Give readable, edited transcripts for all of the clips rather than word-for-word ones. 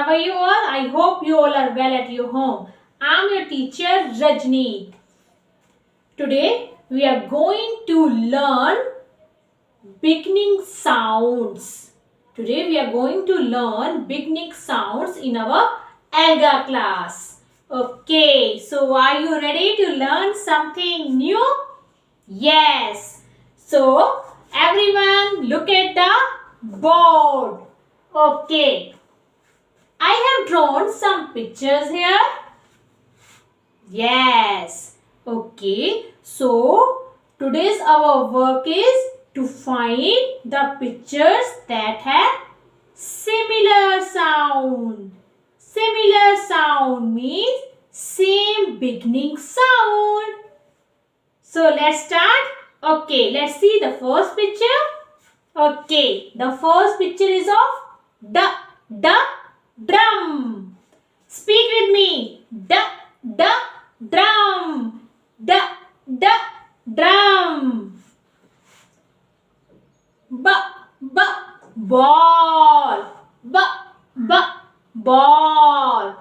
How are you all? I hope you all are well at your home. I am your teacher Rajni. Today we are going to learn beginning sounds. Today we are going to learn beginning sounds in our ALGA class. Okay, so are you ready to learn something new? Yes. So everyone look at the board. Okay. I have drawn some pictures here. Yes. Okay. So today's our work is to find the pictures that have similar sound. Similar sound means same beginning sound. So let's start. Okay, let's see the first picture. Okay, the first picture is of drum. Speak with me. Drum. Drum. Ball. Ball.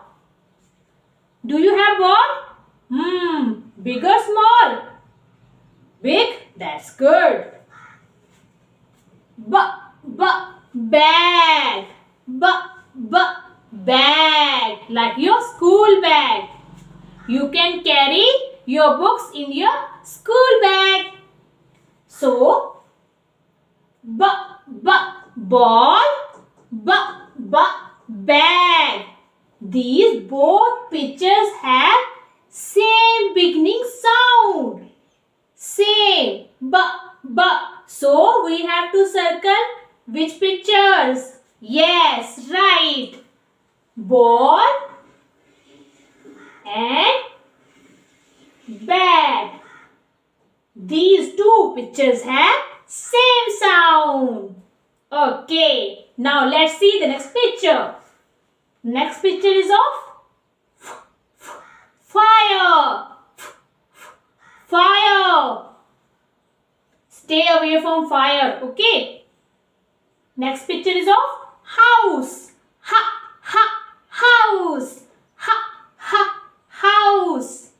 Do you have ball? Big or small? Big? That's good. Bag. Bag. Like your school bag. You can carry your books in your school bag. So, ball, bag. These both pictures have same beginning sound. Same. So we have to circle which pictures? Yes, right. Ball and bag. These two pictures have same sound. Okay. Now let's see the next picture. Next picture is of fire. Fire. Stay away from fire. Okay. Next picture is of house. House. House.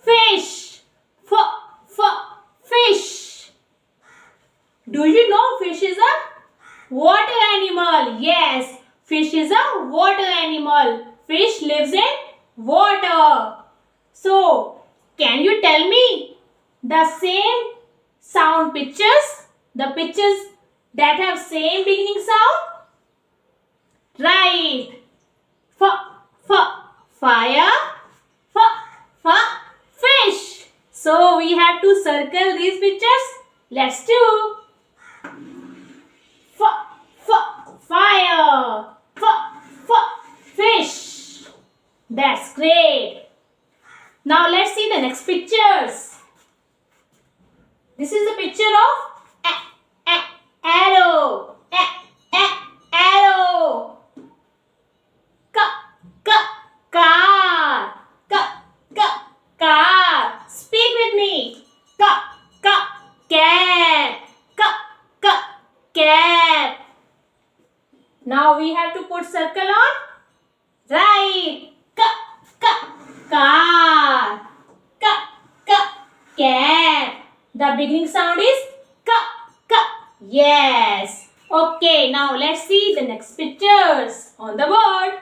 Fish. Fish. Do you know fish is a water animal? Yes, fish is a water animal. Fish lives in water. So, can you tell me the same sound pictures? The pictures that have same beginning sound? Right. Fire. Fish. So, we have to circle these pictures. Let's do. Fire. Fish. That's great. Now let's see the next pictures. This is a picture of arrow. Arrow. Car. Car. Speak with me. Cat. Cat. Now we have to put circle on. Right. Car. Cat. The beginning sound is Yes. Okay, now let's see the next pictures on the board.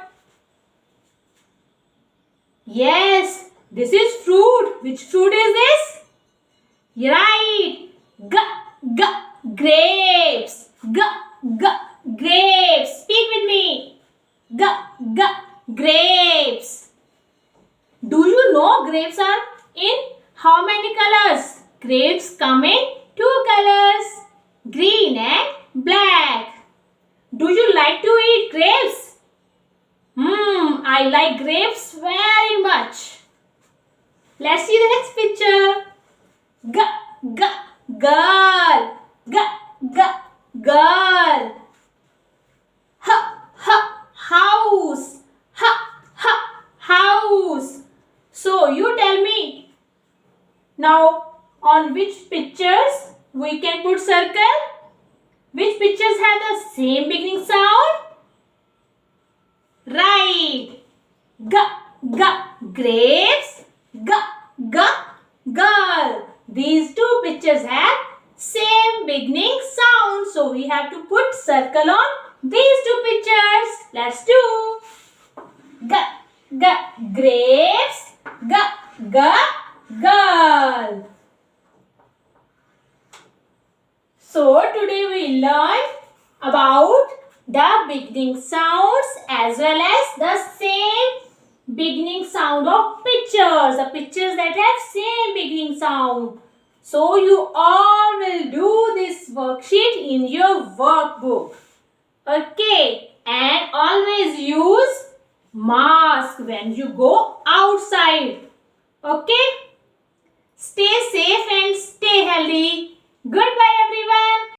Yes, this is fruit. Which fruit is this? Right. Grapes. Grapes. Speak with me. Grapes. Do you know grapes are in how many colors? Grapes come in two colors, green and black. Do you like to eat grapes? I like grapes very much. Let's see the next picture. Girl. Girl. House. House. So you tell me now on which pictures we can put circle? Which pictures have the the same beginning sound? Right. G, g, grapes. G, g, girl. These two pictures have same beginning sound. So we have to put circle on these two pictures. Let's do. G, g, grapes. G, g, girl. So today we learned about the beginning sounds as well as the same beginning sound of pictures. The pictures that have same beginning sound. So you all will do this worksheet in your workbook. Okay. And always use mask when you go outside. Okay. Stay safe and stay healthy. Goodbye everyone.